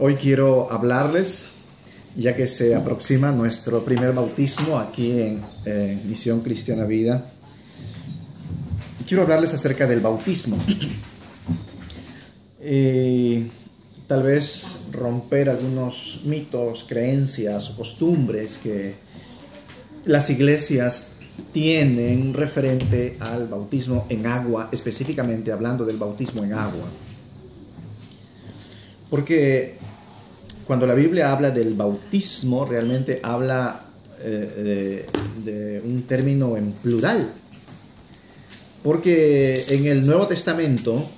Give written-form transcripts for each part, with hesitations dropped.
Hoy quiero hablarles, ya que se aproxima nuestro primer bautismo aquí en Misión Cristiana Vida. Quiero hablarles acerca del bautismo y tal vez romper algunos mitos, creencias o costumbres que las iglesias tienen referente al bautismo en agua, específicamente hablando del bautismo en agua. Porque cuando la Biblia habla del bautismo, realmente habla de un término en plural. Porque en el Nuevo Testamento,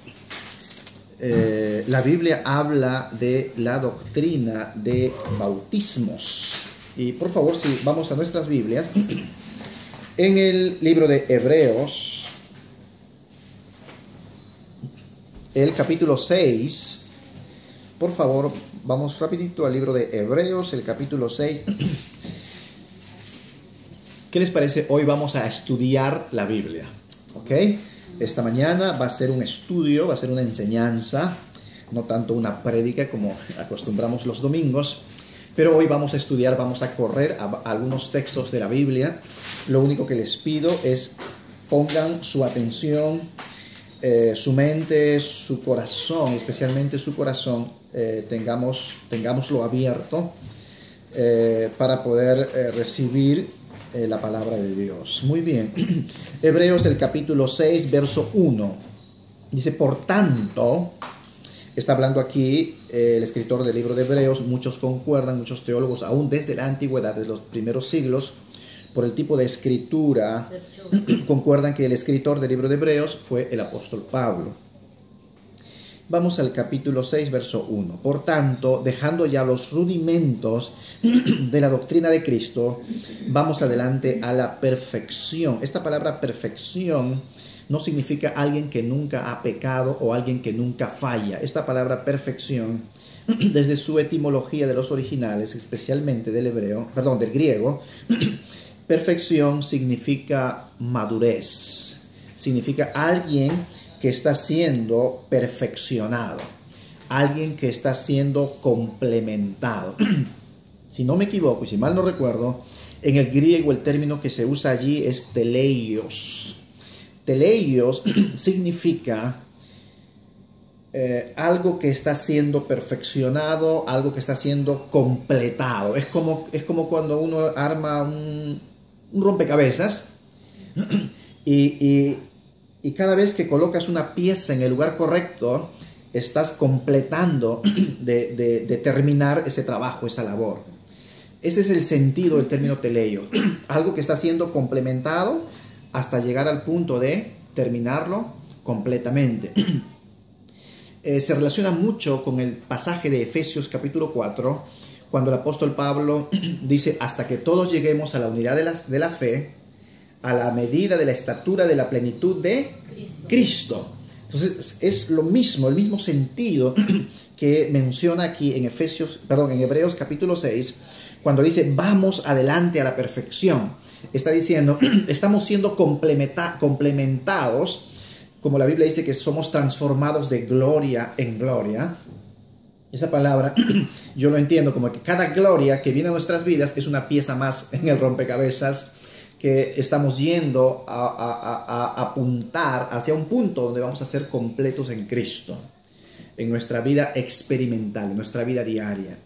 la Biblia habla de la doctrina de bautismos. Y por favor, si vamos a nuestras Biblias, en el libro de Hebreos, el capítulo 6, por favor, vamos rapidito al libro de Hebreos, el capítulo 6. ¿Qué les parece? Hoy vamos a estudiar la Biblia, ¿ok? Esta mañana va a ser un estudio, va a ser una enseñanza, no tanto una prédica como acostumbramos los domingos, pero hoy vamos a estudiar, vamos a correr a algunos textos de la Biblia. Lo único que les pido es pongan su atención, su mente, su corazón, especialmente su corazón, tengámoslo abierto para poder recibir la palabra de Dios. Muy bien. Hebreos el capítulo 6, verso 1. Dice, por tanto, está hablando aquí el escritor del libro de Hebreos, muchos concuerdan, muchos teólogos, aún desde la antigüedad, de los primeros siglos, por el tipo de escritura, concuerdan que el escritor del libro de Hebreos fue el apóstol Pablo. Vamos al capítulo 6, verso 1. Por tanto, dejando ya los rudimentos de la doctrina de Cristo, vamos adelante a la perfección. Esta palabra perfección no significa alguien que nunca ha pecado o alguien que nunca falla. Esta palabra perfección, desde su etimología de los originales, especialmente del griego, perfección significa madurez, significa alguien que está siendo perfeccionado, alguien que está siendo complementado. Si no me equivoco y si mal no recuerdo, en el griego el término que se usa allí es teleios. Teleios significa algo que está siendo perfeccionado, algo que está siendo completado. Es como cuando uno arma un rompecabezas y cada vez que colocas una pieza en el lugar correcto, estás completando de terminar ese trabajo, esa labor. Ese es el sentido del término teleio. Algo que está siendo complementado hasta llegar al punto de terminarlo completamente. Se relaciona mucho con el pasaje de Efesios capítulo 4, cuando el apóstol Pablo dice, hasta que todos lleguemos a la unidad de la fe, a la medida de la estatura de la plenitud de Cristo. Entonces es lo mismo, el mismo sentido que menciona aquí en Hebreos capítulo 6, cuando dice vamos adelante a la perfección. Está diciendo, estamos siendo complementados, como la Biblia dice que somos transformados de gloria en gloria. Esa palabra yo lo entiendo como que cada gloria que viene a nuestras vidas es una pieza más en el rompecabezas que estamos yendo a apuntar hacia un punto donde vamos a ser completos en Cristo, en nuestra vida experimental, en nuestra vida diaria.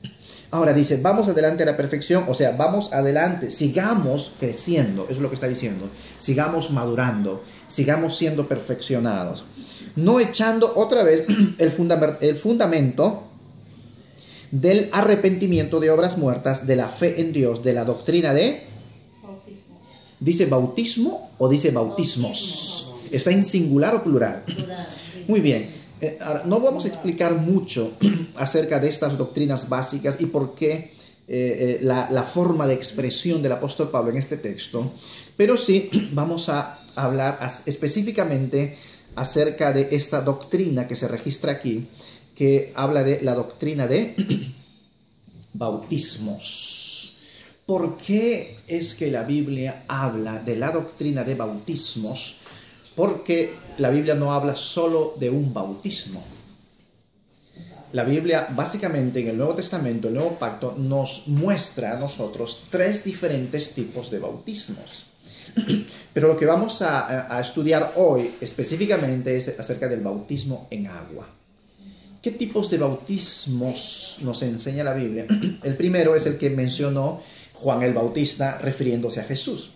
Ahora dice, vamos adelante a la perfección, o sea, vamos adelante, sigamos creciendo, eso es lo que está diciendo, sigamos madurando, sigamos siendo perfeccionados, no echando otra vez el fundamento del arrepentimiento de obras muertas, de la fe en Dios, de la doctrina de bautismo. ¿Dice bautismo o dice bautismos? ¿Está en singular o plural? Plural. Muy bien. Ahora, no vamos a explicar mucho acerca de estas doctrinas básicas y por qué la forma de expresión del apóstol Pablo en este texto, pero sí vamos a hablar específicamente acerca de esta doctrina que se registra aquí, que habla de la doctrina de bautismos. ¿Por qué es que la Biblia habla de la doctrina de bautismos? Porque la Biblia no habla solo de un bautismo. La Biblia, básicamente en el Nuevo Testamento, el Nuevo Pacto, nos muestra a nosotros 3 diferentes tipos de bautismos. Pero lo que vamos a estudiar hoy específicamente es acerca del bautismo en agua. ¿Qué tipos de bautismos nos enseña la Biblia? El primero es el que mencionó Juan el Bautista refiriéndose a Jesús.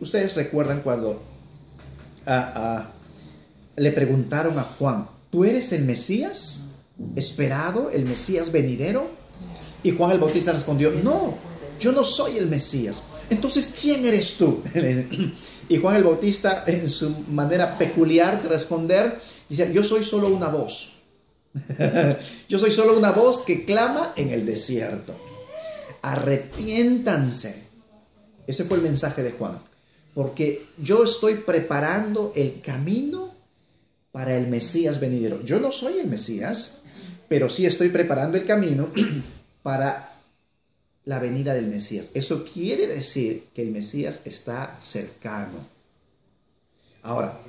Ustedes recuerdan cuando le preguntaron a Juan, ¿tú eres el Mesías esperado, el Mesías venidero? Y Juan el Bautista respondió, no, yo no soy el Mesías. Entonces, ¿quién eres tú? Y Juan el Bautista, en su manera peculiar de responder, dice, yo soy solo una voz. Yo soy solo una voz que clama en el desierto. Arrepiéntanse. Ese fue el mensaje de Juan. Porque yo estoy preparando el camino para el Mesías venidero. Yo no soy el Mesías, pero sí estoy preparando el camino para la venida del Mesías. Eso quiere decir que el Mesías está cercano. Ahora,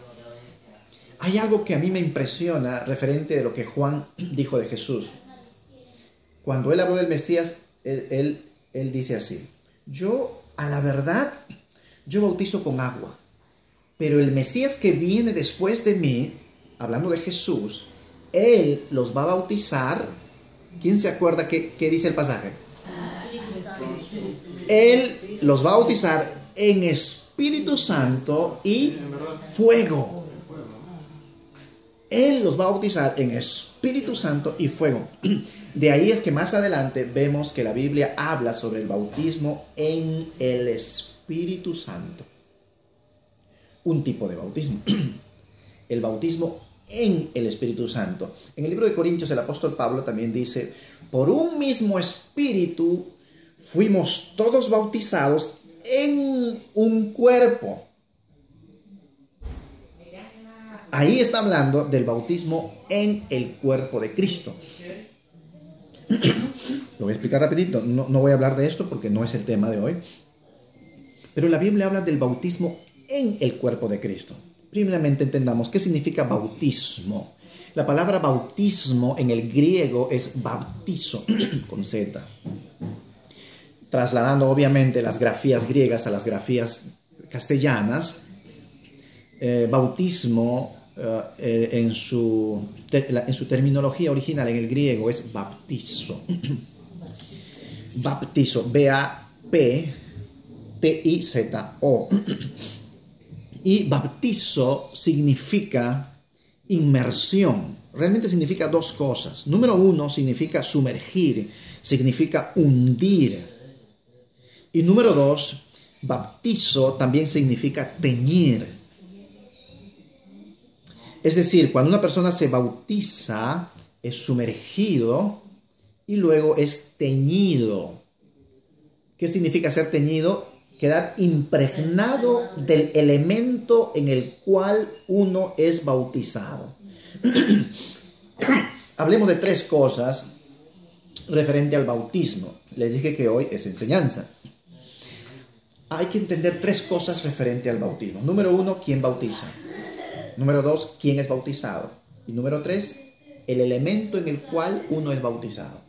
hay algo que a mí me impresiona referente de lo que Juan dijo de Jesús. Cuando él habló del Mesías, él dice así, yo a la verdad, yo bautizo con agua, pero el Mesías que viene después de mí, hablando de Jesús, él los va a bautizar. ¿Quién se acuerda qué dice el pasaje? Él los va a bautizar en Espíritu Santo y fuego. Él los va a bautizar en Espíritu Santo y fuego. De ahí es que más adelante vemos que la Biblia habla sobre el bautismo en el Espíritu Santo. Un tipo de bautismo. El bautismo en el Espíritu Santo. En el libro de Corintios el apóstol Pablo también dice, por un mismo Espíritu fuimos todos bautizados en un cuerpo. Ahí está hablando del bautismo en el cuerpo de Cristo. Lo voy a explicar rapidito. No voy a hablar de esto porque no es el tema de hoy. Pero la Biblia habla del bautismo en el cuerpo de Cristo. Primeramente entendamos qué significa bautismo. La palabra bautismo en el griego es baptizo, con Z. Trasladando obviamente las grafías griegas a las grafías castellanas, bautismo en su terminología original en el griego es baptizo. Baptizo, B-A-P-T-I-Z-O. Y bautizo significa inmersión. Realmente significa 2 cosas. Número 1 significa sumergir, significa hundir. Y número 2, bautizo también significa teñir. Es decir, cuando una persona se bautiza, es sumergido y luego es teñido. ¿Qué significa ser teñido? Quedar impregnado del elemento en el cual uno es bautizado. Hablemos de 3 cosas referente al bautismo. Les dije que hoy es enseñanza. Hay que entender 3 cosas referente al bautismo. Número 1, ¿quién bautiza? Número 2, ¿quién es bautizado? Y número 3, el elemento en el cual uno es bautizado.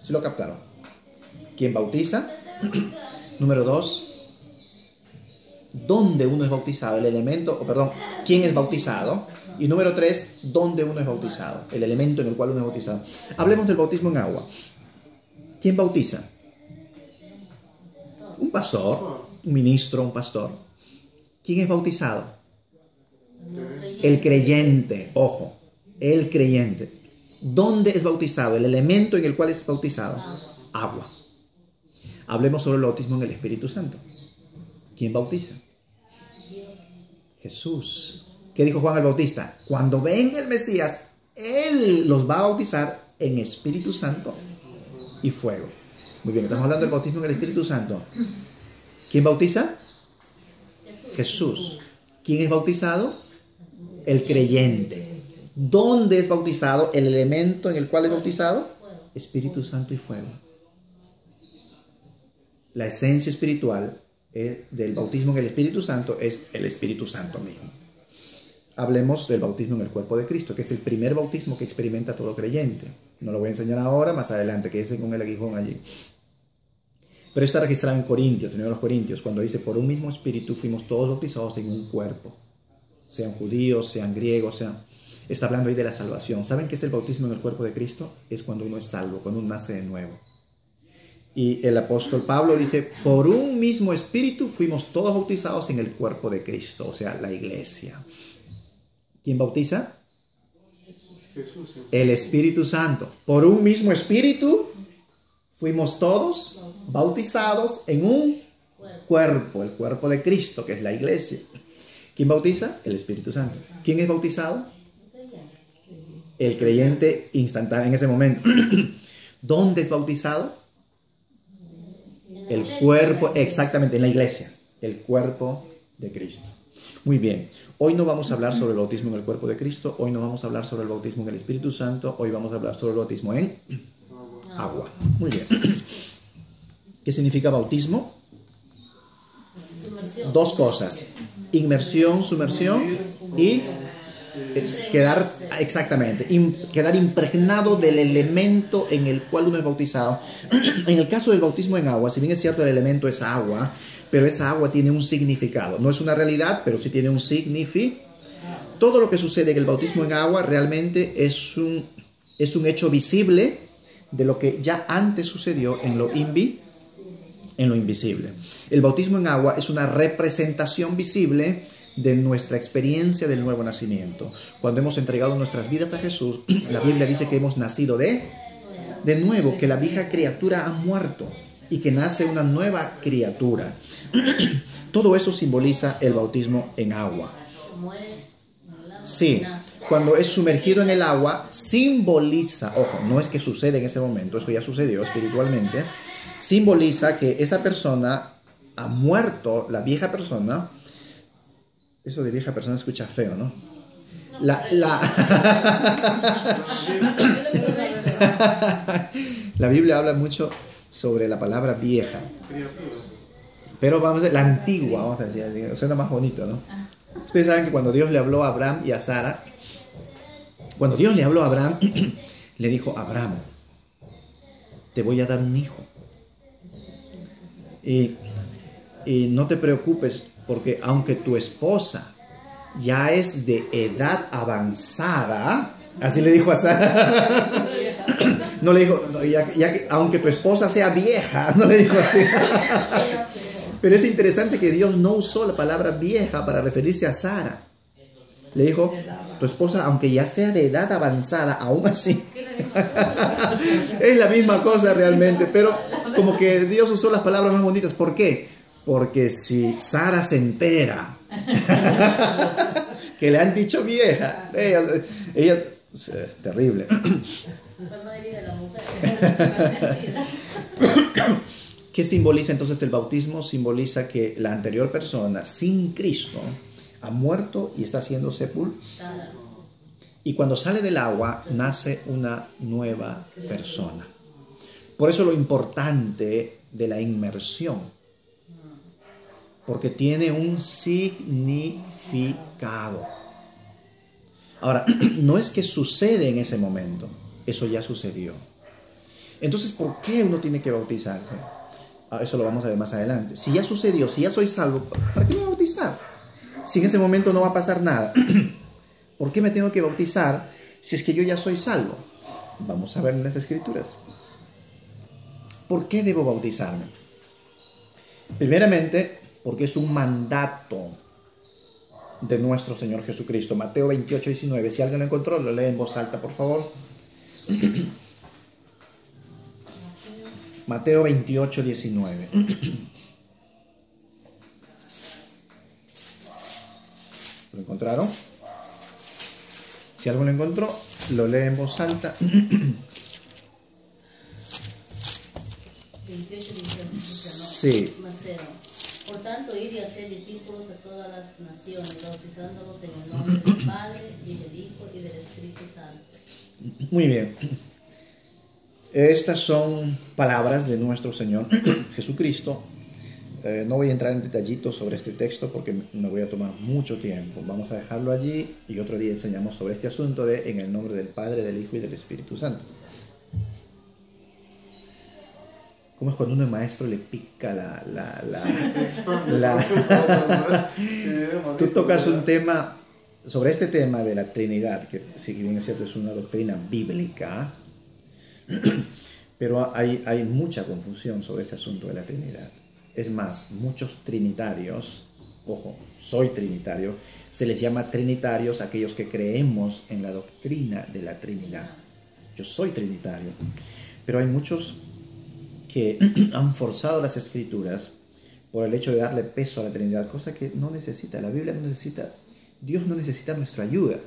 ¿Sí lo captaron? ¿Quién bautiza? Número 2, ¿dónde uno es bautizado? El elemento, ¿quién es bautizado? Y número 3, ¿dónde uno es bautizado? El elemento en el cual uno es bautizado. Hablemos del bautismo en agua. ¿Quién bautiza? Un pastor, un ministro, un pastor. ¿Quién es bautizado? El creyente, ojo, el creyente. ¿Dónde es bautizado? El elemento en el cual es bautizado. Agua. Hablemos sobre el bautismo en el Espíritu Santo. ¿Quién bautiza? Jesús. ¿Qué dijo Juan el Bautista? Cuando venga el Mesías, Él los va a bautizar en Espíritu Santo y fuego. Muy bien, estamos hablando del bautismo en el Espíritu Santo. ¿Quién bautiza? Jesús. ¿Quién es bautizado? El creyente. ¿Dónde es bautizado? El elemento en el cual es bautizado. Espíritu Santo y fuego. La esencia espiritual del bautismo en el Espíritu Santo es el Espíritu Santo mismo. hablemos del bautismo en el cuerpo de Cristo, que es el primer bautismo que experimenta todo creyente. No lo voy a enseñar ahora, más adelante, que es con el aguijón allí. Pero está registrado en Corintios, en los Corintios, cuando dice, por un mismo espíritu fuimos todos bautizados en un cuerpo. Sean judíos, sean griegos, sean... Está hablando ahí de la salvación. ¿Saben qué es el bautismo en el cuerpo de Cristo? Es cuando uno es salvo, cuando uno nace de nuevo. Y el apóstol Pablo dice, por un mismo espíritu fuimos todos bautizados en el cuerpo de Cristo, o sea, la iglesia. ¿Quién bautiza? Jesús. El Espíritu Santo. Por un mismo espíritu fuimos todos bautizados en un cuerpo, el cuerpo de Cristo, que es la iglesia. ¿Quién bautiza? El Espíritu Santo. ¿Quién es bautizado? El creyente instantáneo en ese momento. ¿Dónde es bautizado? El cuerpo, exactamente, en la iglesia. El cuerpo de Cristo. Muy bien. Hoy no vamos a hablar sobre el bautismo en el cuerpo de Cristo. Hoy no vamos a hablar sobre el bautismo en el Espíritu Santo. Hoy vamos a hablar sobre el bautismo en agua. Muy bien. ¿Qué significa bautismo? Dos cosas. Inmersión, sumersión y quedar, exactamente, quedar impregnado del elemento en el cual uno es bautizado. En el caso del bautismo en agua, si bien es cierto el elemento es agua, pero esa agua tiene un significado. No es una realidad, pero sí tiene un significado. Todo lo que sucede en el bautismo en agua realmente es un hecho visible de lo que ya antes sucedió en lo invisible. El bautismo en agua es una representación visible de nuestra experiencia del nuevo nacimiento. Cuando hemos entregado nuestras vidas a Jesús, la Biblia dice que hemos nacido de nuevo, que la vieja criatura ha muerto y que nace una nueva criatura. Todo eso simboliza el bautismo en agua. Sí, cuando es sumergido en el agua, simboliza, ojo, no es que sucede en ese momento, eso ya sucedió espiritualmente, simboliza que esa persona ha muerto, la vieja persona. Eso de vieja persona escucha feo, ¿no? La Biblia habla mucho sobre la palabra vieja. Pero vamos a decir, la antigua, vamos a decir, suena más bonito, ¿no? Ustedes saben que cuando Dios le habló a Abraham y a Sara, cuando Dios le habló a Abraham, le dijo, Abraham, te voy a dar un hijo. Y no te preocupes, porque aunque tu esposa ya es de edad avanzada, así le dijo a Sara, no le dijo, no, ya que, aunque tu esposa sea vieja, no le dijo así. Pero es interesante que Dios no usó la palabra vieja para referirse a Sara. Le dijo, tu esposa, aunque ya sea de edad avanzada, aún así. Es la misma cosa realmente, pero como que Dios usó las palabras más bonitas. ¿Por qué? Porque si Sara se entera que le han dicho vieja, ella terrible. ¿Qué simboliza entonces el bautismo? Simboliza que la anterior persona, sin Cristo, ha muerto y está siendo sepultada. Y cuando sale del agua, nace una nueva persona. Por eso lo importante de la inmersión. Porque tiene un significado. Ahora, no es que sucede en ese momento. Eso ya sucedió. Entonces, ¿por qué uno tiene que bautizarse? Eso lo vamos a ver más adelante. Si ya sucedió, si ya soy salvo, ¿para qué me voy a bautizar? Si en ese momento no va a pasar nada. ¿Por qué me tengo que bautizar si es que yo ya soy salvo? Vamos a ver en las Escrituras. ¿Por qué debo bautizarme? Primeramente, porque es un mandato de nuestro Señor Jesucristo. Mateo 28, 19. Si alguien lo encontró, lo lee en voz alta, por favor. Mateo 28, 19. ¿Lo encontraron? Si alguien lo encontró, lo lee en voz alta. 28 dice, Sí. por tanto, id y hacer discípulos a todas las naciones, bautizándolos en el nombre del Padre, y del Hijo, y del Espíritu Santo. Muy bien. Estas son palabras de nuestro Señor Jesucristo no voy a entrar en detallitos sobre este texto porque me voy a tomar mucho tiempo. Vamos a dejarlo allí y otro día enseñamos sobre este asunto de en el nombre del Padre, del Hijo y del Espíritu Santo. ¿Cómo es cuando uno es maestro le pica Tú tocas un tema, sobre este tema de la Trinidad, que si bien es cierto es una doctrina bíblica, pero hay mucha confusión sobre este asunto de la Trinidad. Es más, muchos trinitarios, ojo, soy trinitario, se les llama trinitarios a aquellos que creemos en la doctrina de la Trinidad. Yo soy trinitario, pero hay muchos que han forzado las Escrituras por el hecho de darle peso a la Trinidad, cosa que no necesita. La Biblia no necesita, Dios no necesita nuestra ayuda.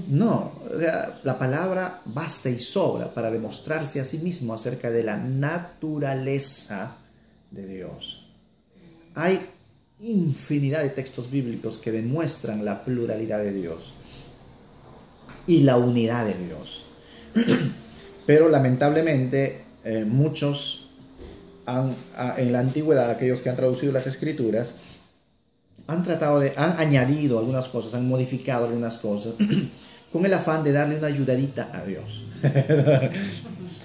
No, o sea, la palabra basta y sobra para demostrarse a sí mismo acerca de la naturaleza de Dios. Hay infinidad de textos bíblicos que demuestran la pluralidad de Dios y la unidad de Dios. Pero lamentablemente muchos en la antigüedad, aquellos que han traducido las Escrituras, han añadido algunas cosas, han modificado algunas cosas con el afán de darle una ayudadita a Dios.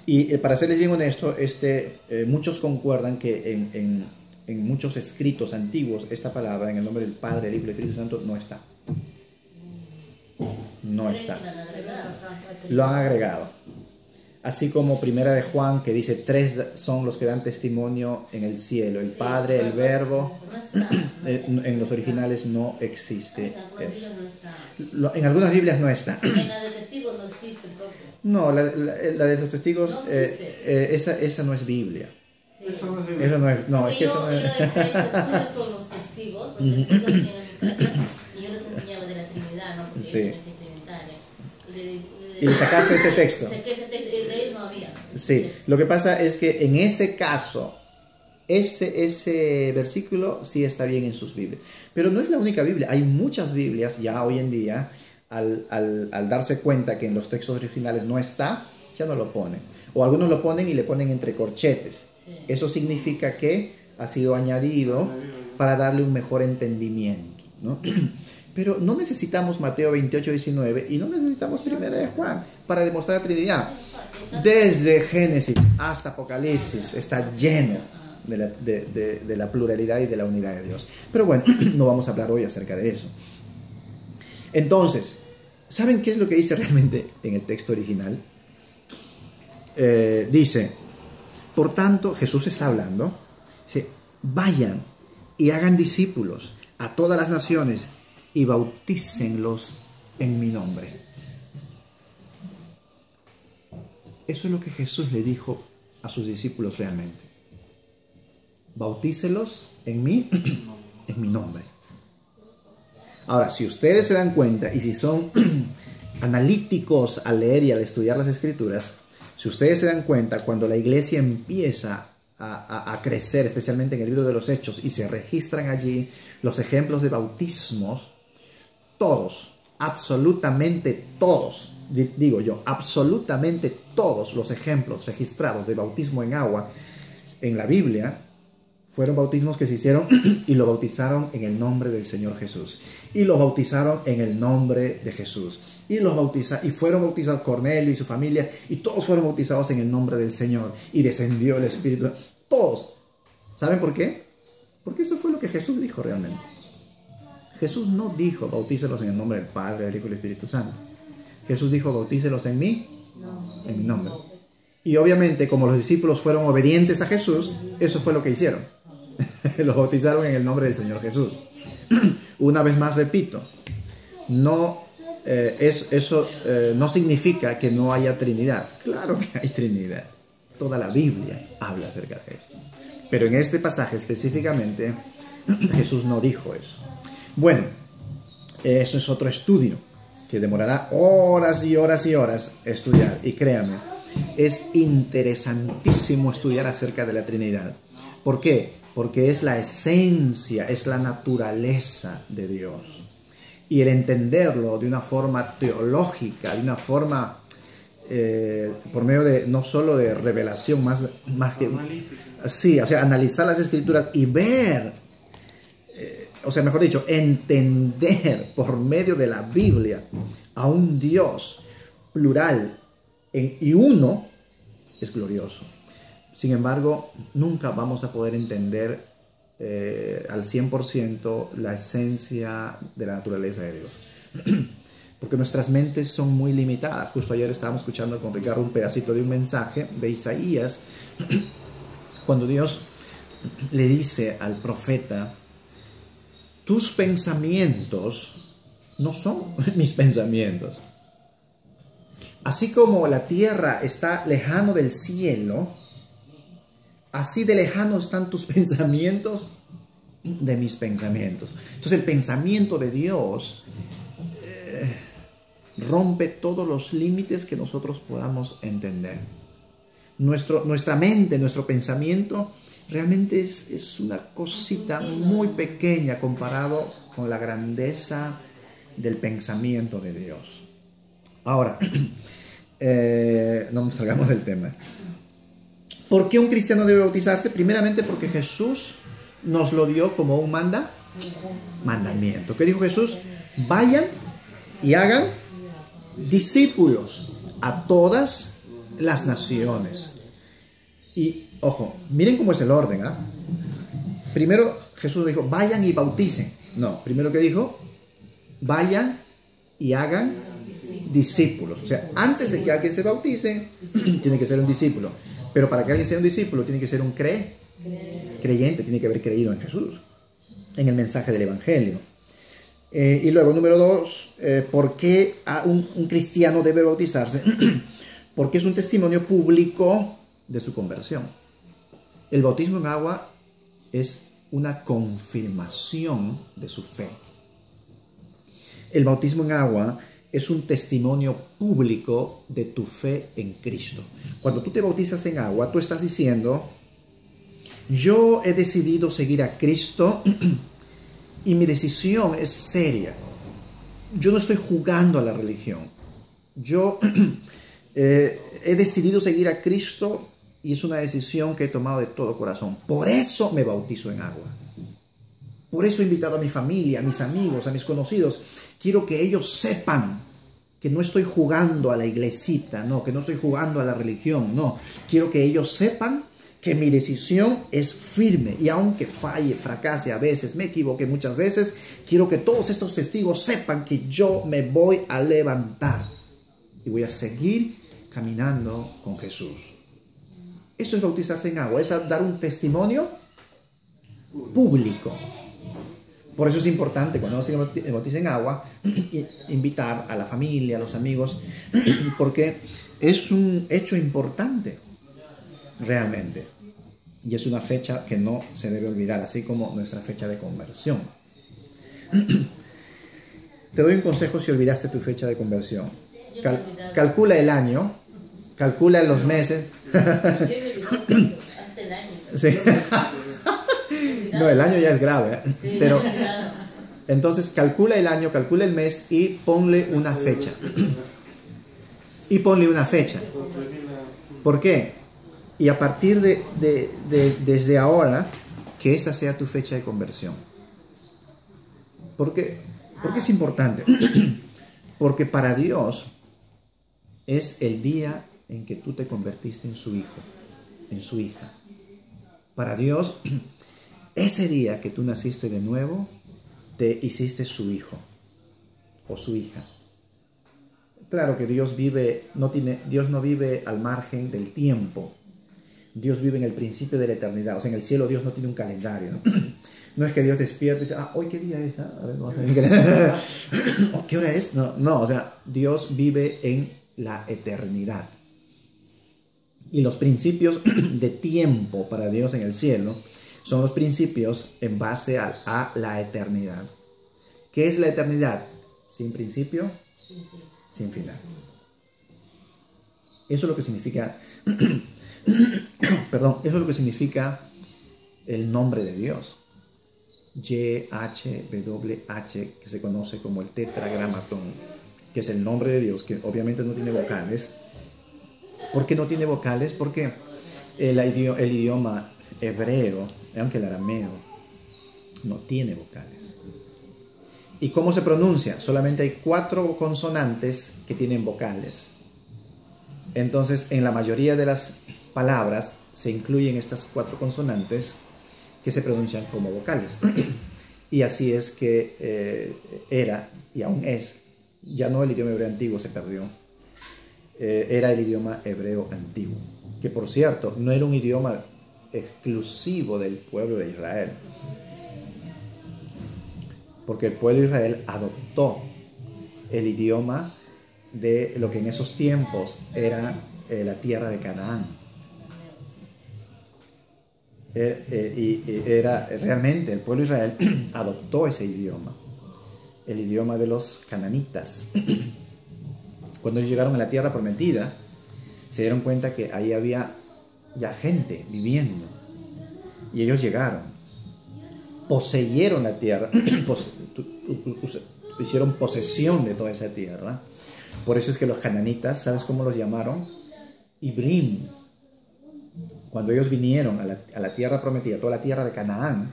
Y para serles bien honesto, muchos concuerdan que en muchos escritos antiguos esta palabra en el nombre del Padre, del Hijo y del Espíritu Santo no está. No está. Lo han agregado. Así como Primera de Juan, que dice 3 son los que dan testimonio en el cielo: el Padre, el Verbo. En los originales no existe eso. En algunas Biblias no está. En la de testigos no existe propio. No, la de los testigos, no esa no es Biblia. Sí. Eso no es Biblia. Eso no es, no, es que eso no es. Yo he hecho estudios con los testigos, porque los testigos tienen en casa, y yo les enseñaba de la Trinidad, ¿no? Porque Sí. yo soy trinitaria. Y le sacaste ese texto. Saqué ese texto, de él no había. Sí, lo que pasa es que en ese caso, ese versículo sí está bien en sus Biblias. Pero no es la única Biblia. Hay muchas Biblias ya hoy en día, al darse cuenta que en los textos originales no está, ya no lo ponen. O algunos lo ponen y le ponen entre corchetes. Sí. Eso significa que ha sido añadido para darle un mejor entendimiento, ¿no? Pero no necesitamos Mateo 28:19 y no necesitamos Primera de Juan para demostrar la Trinidad. Desde Génesis hasta Apocalipsis está lleno de la pluralidad y de la unidad de Dios. Pero bueno, no vamos a hablar hoy acerca de eso. Entonces, ¿saben qué es lo que dice realmente en el texto original? Dice, por tanto, Jesús está hablando, dice, vayan y hagan discípulos a todas las naciones y bautícenlos en mi nombre. Eso es lo que Jesús le dijo a sus discípulos realmente. Bautícelos en mi nombre. Ahora, si ustedes se dan cuenta y si son analíticos al leer y al estudiar las Escrituras, si ustedes se dan cuenta, cuando la iglesia empieza a crecer, especialmente en el libro de los Hechos, y se registran allí los ejemplos de bautismos, todos, absolutamente todos, digo yo, absolutamente todos los ejemplos registrados de bautismo en agua en la Biblia fueron bautismos que se hicieron y lo bautizaron en el nombre del Señor Jesús. Y lo bautizaron en el nombre de Jesús. Y fueron bautizados Cornelio y su familia, y todos fueron bautizados en el nombre del Señor. Y descendió el Espíritu. Todos. ¿Saben por qué? Porque eso fue lo que Jesús dijo realmente. Jesús no dijo bautícelos en el nombre del Padre, del Hijo y del Espíritu Santo. Jesús dijo bautícelos en mi nombre. Y obviamente, como los discípulos fueron obedientes a Jesús, eso fue lo que hicieron. Los bautizaron en el nombre del Señor Jesús. Una vez más repito, no, eso no significa que no haya Trinidad. Claro que hay Trinidad. Toda la Biblia habla acerca de esto. Pero en este pasaje específicamente, Jesús no dijo eso. Bueno, eso es otro estudio que demorará horas y horas y horas estudiar. Y créanme, es interesantísimo estudiar acerca de la Trinidad. ¿Por qué? Porque es la esencia, es la naturaleza de Dios. Y el entenderlo de una forma teológica, de una forma por medio de no solo de revelación, más que... Analítica. Sí, o sea, analizar las escrituras y ver, o sea, mejor dicho, entender por medio de la Biblia a un Dios plural y uno, es glorioso. Sin embargo, nunca vamos a poder entender al 100% la esencia de la naturaleza de Dios. Porque nuestras mentes son muy limitadas. Justo ayer estábamos escuchando con Ricardo un pedacito de un mensaje de Isaías, cuando Dios le dice al profeta: tus pensamientos no son mis pensamientos. Así como la tierra está lejano del cielo, así de lejanos están tus pensamientos de mis pensamientos. Entonces el pensamiento de Dios rompe todos los límites que nosotros podamos entender. Nuestra mente, nuestro pensamiento realmente es una cosita muy pequeña comparado con la grandeza del pensamiento de Dios. Ahora, no nos salgamos del tema. ¿Por qué un cristiano debe bautizarse? Primeramente porque Jesús nos lo dio como un mandamiento. ¿Qué dijo Jesús? Vayan y hagan discípulos a todas las naciones. Y ojo, miren cómo es el orden, ¿ah? Primero Jesús dijo, vayan y bauticen. No, primero que dijo, vayan y hagan discípulos. O sea, antes de que alguien se bautice, tiene que ser un discípulo. Pero para que alguien sea un discípulo, tiene que ser un creyente, tiene que haber creído en Jesús, en el mensaje del Evangelio. Y luego, número 2, ¿por qué un cristiano debe bautizarse? Porque es un testimonio público de su conversión. El bautismo en agua es una confirmación de su fe. El bautismo en agua es un testimonio público de tu fe en Cristo. Cuando tú te bautizas en agua, tú estás diciendo, yo he decidido seguir a Cristo y mi decisión es seria. Yo no estoy jugando a la religión. Yo he decidido seguir a Cristo y es una decisión que he tomado de todo corazón. Por eso me bautizo en agua. Por eso he invitado a mi familia, a mis amigos, a mis conocidos. Quiero que ellos sepan que no estoy jugando a la iglesita, no, que no estoy jugando a la religión, no. Quiero que ellos sepan que mi decisión es firme y aunque falle, fracase a veces, me equivoque muchas veces, quiero que todos estos testigos sepan que yo me voy a levantar y voy a seguir caminando con Jesús. Eso es bautizarse en agua, es dar un testimonio público. Por eso es importante cuando uno se bautiza en agua invitar a la familia, a los amigos, porque es un hecho importante realmente. Y es una fecha que no se debe olvidar, así como nuestra fecha de conversión. Te doy un consejo si olvidaste tu fecha de conversión. Calcula el año, calcula los meses. Hace el año. Sí. No, el año ya es grave, ¿eh? Sí, Pero entonces calcula el año, calcula el mes y ponle una fecha. Y ponle una fecha. ¿Por qué? Y a partir desde ahora, que esa sea tu fecha de conversión. ¿Por qué? Porque es importante. Porque para Dios es el día en que tú te convertiste en su hijo, en su hija. Para Dios, ese día que tú naciste de nuevo, te hiciste su hijo o su hija. Claro que Dios no vive al margen del tiempo. Dios vive en el principio de la eternidad. O sea, en el cielo Dios no tiene un calendario, ¿no? No es que Dios despierte y dice, ¿hoy qué día es? A ver, vamos a ver. ¿Qué hora es? No, o sea, Dios vive en la eternidad. Y los principios de tiempo para Dios en el cielo son los principios en base a la eternidad. ¿Qué es la eternidad? Sin principio, sin final. Eso es lo que significa, perdón, eso es lo que significa el nombre de Dios. YHWH, que se conoce como el tetragramatón, que es el nombre de Dios, que obviamente no tiene vocales, ¿Por qué no tiene vocales? Porque el idioma hebreo, aunque el arameo, no tiene vocales. ¿Y cómo se pronuncia? Solamente hay 4 consonantes que tienen vocales. Entonces, en la mayoría de las palabras se incluyen estas 4 consonantes que se pronuncian como vocales. Y así es que era, y aún es, ya no el idioma hebreo antiguo, se perdió. Era el idioma hebreo antiguo, que por cierto, no era un idioma exclusivo del pueblo de Israel. Porque el pueblo de Israel adoptó el idioma de lo que en esos tiempos era la tierra de Canaán. Y era realmente el pueblo de Israel adoptó ese idioma, el idioma de los cananitas. Cuando ellos llegaron a la tierra prometida, se dieron cuenta que ahí había ya gente viviendo. Y ellos llegaron, poseyeron la tierra, hicieron posesión de toda esa tierra. Por eso es que los cananitas, ¿sabes cómo los llamaron? Ibrim. Cuando ellos vinieron a la tierra prometida, toda la tierra de Canaán,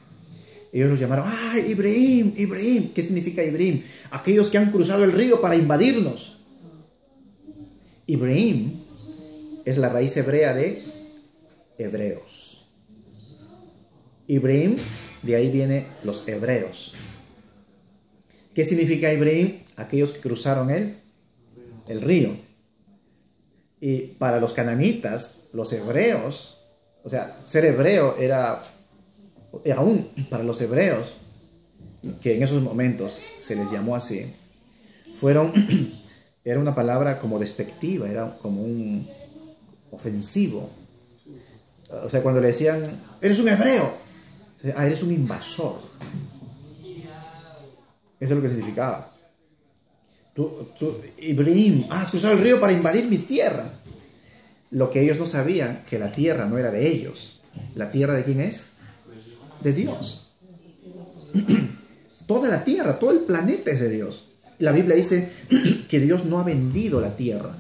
ellos los llamaron, ¡ay, Ibrim, Ibrim! ¿Qué significa Ibrim? Aquellos que han cruzado el río para invadirnos. Ibrim es la raíz hebrea de hebreos. Ibrim, de ahí viene los hebreos. ¿Qué significa Ibrim? Aquellos que cruzaron el río. Y para los cananitas, los hebreos, o sea, ser hebreo era, aún para los hebreos, que en esos momentos se les llamó así, era una palabra como despectiva, era como un ofensivo. O sea, cuando le decían, eres un hebreo, eres un invasor. Eso es lo que significaba. Ibrahim, has cruzado el río para invadir mi tierra. Lo que ellos no sabían, que la tierra no era de ellos. ¿La tierra de quién es? De Dios. Toda la tierra, todo el planeta es de Dios. La Biblia dice que Dios no ha vendido la tierra.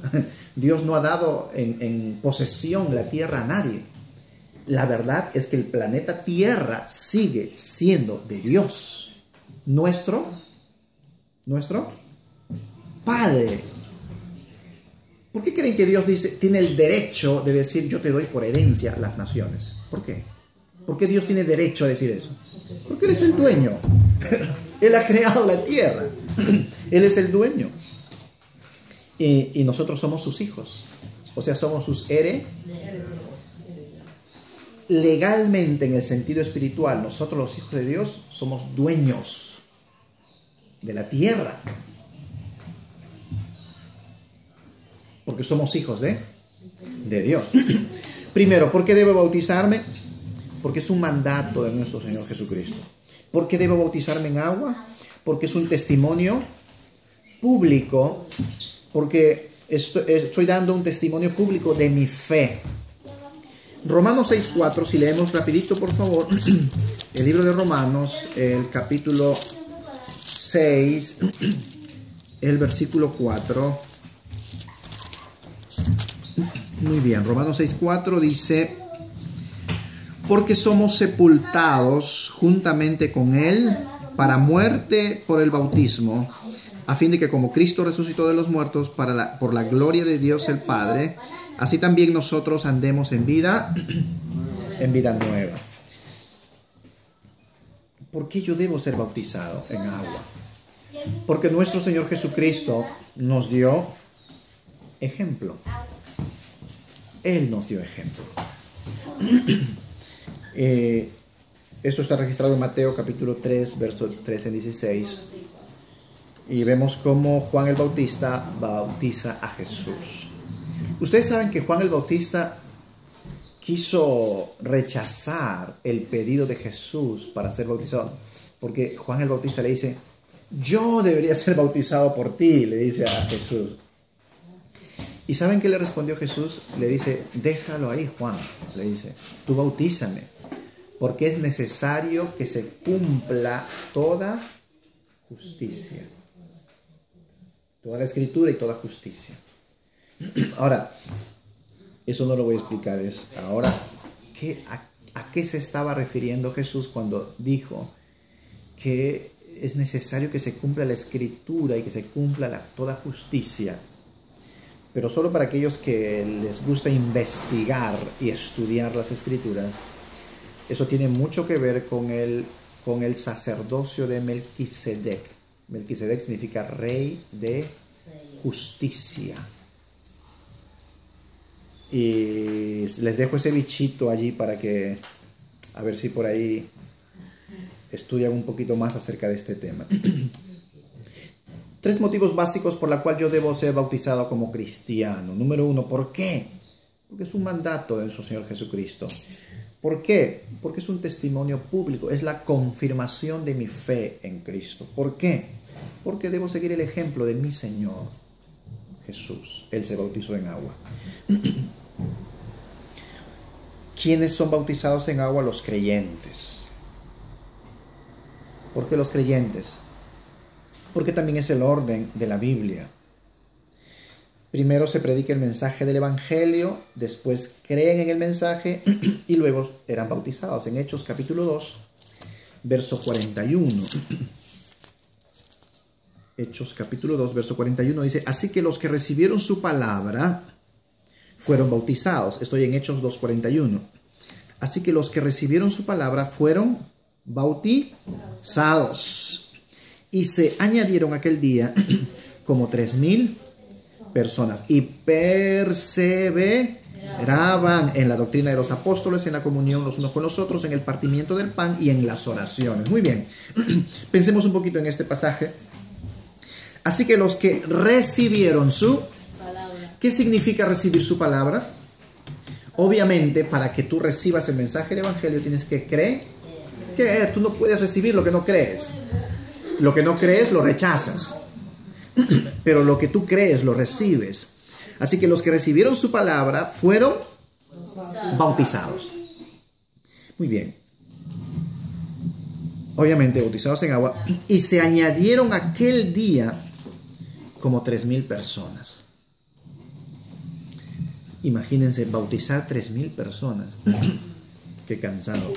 Dios no ha dado en posesión la tierra a nadie. La verdad es que el planeta Tierra sigue siendo de Dios. Nuestro Padre. ¿Por qué creen que Dios tiene el derecho de decir yo te doy por herencia las naciones? ¿Por qué? ¿Por qué Dios tiene derecho a decir eso? Porque Él es el dueño. Él ha creado la tierra. Él es el dueño. Y nosotros somos sus hijos. O sea, somos sus herederos. Legalmente, en el sentido espiritual, nosotros los hijos de Dios somos dueños de la tierra. Porque somos hijos de Dios. Primero, ¿por qué debo bautizarme? Porque es un mandato de nuestro Señor Jesucristo. ¿Por qué debo bautizarme en agua? Porque es un testimonio público. Porque estoy dando un testimonio público de mi fe. Romanos 6:4, si leemos rapidito, por favor, el libro de Romanos, el capítulo 6, el versículo 4. Muy bien, Romanos 6:4 dice, porque somos sepultados juntamente con Él para muerte por el bautismo, a fin de que como Cristo resucitó de los muertos por la gloria de Dios el Padre, así también nosotros andemos en vida nueva. ¿Por qué yo debo ser bautizado en agua? Porque nuestro Señor Jesucristo nos dio ejemplo. Él nos dio ejemplo. Esto está registrado en Mateo capítulo 3, verso 13 y 16. Y vemos cómo Juan el Bautista bautiza a Jesús. Ustedes saben que Juan el Bautista quiso rechazar el pedido de Jesús para ser bautizado. Porque Juan el Bautista le dice, yo debería ser bautizado por ti, le dice a Jesús. ¿Y saben qué le respondió Jesús? Le dice, déjalo ahí, Juan. Le dice, tú bautízame, porque es necesario que se cumpla toda justicia. Toda la escritura y toda justicia. Ahora, Eso no lo voy a explicar. Ahora, ¿a qué se estaba refiriendo Jesús cuando dijo que es necesario que se cumpla la Escritura y que se cumpla toda justicia? Pero solo para aquellos que les gusta investigar y estudiar las Escrituras, eso tiene mucho que ver con el sacerdocio de Melquisedec. Melquisedec significa rey de justicia. Y les dejo ese bichito allí para que, a ver si por ahí estudian un poquito más acerca de este tema. 3 motivos básicos por los cuales yo debo ser bautizado como cristiano. Número 1, ¿por qué? Porque es un mandato de nuestro Señor Jesucristo. ¿Por qué? Porque es un testimonio público, es la confirmación de mi fe en Cristo. ¿Por qué? Porque debo seguir el ejemplo de mi Señor Jesús. Él se bautizó en agua. ¿Quiénes son bautizados en agua? Los creyentes. ¿Por qué los creyentes? Porque también es el orden de la Biblia. Primero se predica el mensaje del Evangelio, después creen en el mensaje y luego eran bautizados. En Hechos capítulo 2, verso 41. Hechos capítulo 2, verso 41 dice: así que los que recibieron su palabra fueron bautizados. Estoy en Hechos 2, 41. Así que los que recibieron su palabra fueron bautizados. Y se añadieron aquel día como 3,000 personas. Y perseveraban en la doctrina de los apóstoles, en la comunión los unos con los otros, en el partimiento del pan y en las oraciones. Muy bien. Pensemos un poquito en este pasaje. Así que los que recibieron su palabra. ¿Qué significa recibir su palabra? Obviamente, para que tú recibas el mensaje del Evangelio tienes que creer. Tú no puedes recibir lo que no crees. Lo que no crees lo rechazas. Pero lo que tú crees lo recibes. Así que los que recibieron su palabra fueron bautizados. Muy bien. Obviamente bautizados en agua. Y se añadieron aquel día como 3,000 personas. Imagínense, bautizar 3,000 personas. Qué cansado.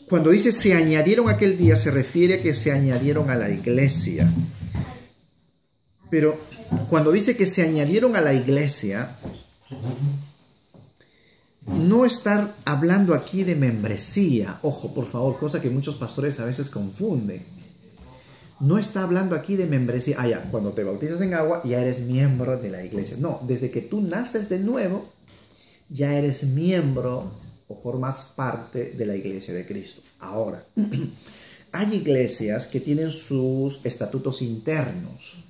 Cuando dice se añadieron aquel día, se refiere a que se añadieron a la iglesia. Pero cuando dice que se añadieron a la iglesia, no está hablando aquí de membresía. Ojo, por favor, cosa que muchos pastores a veces confunden. No está hablando aquí de membresía. Ya, cuando te bautizas en agua, ya eres miembro de la iglesia. No, desde que tú naces de nuevo, ya eres miembro o formas parte de la iglesia de Cristo. Ahora, hay iglesias que tienen sus estatutos internos,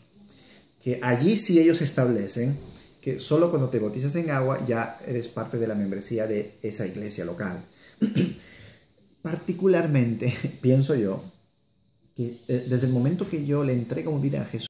que allí sí ellos establecen que solo cuando te bautizas en agua ya eres parte de la membresía de esa iglesia local. Particularmente, pienso yo, que desde el momento que yo le entrego mi vida a Jesús,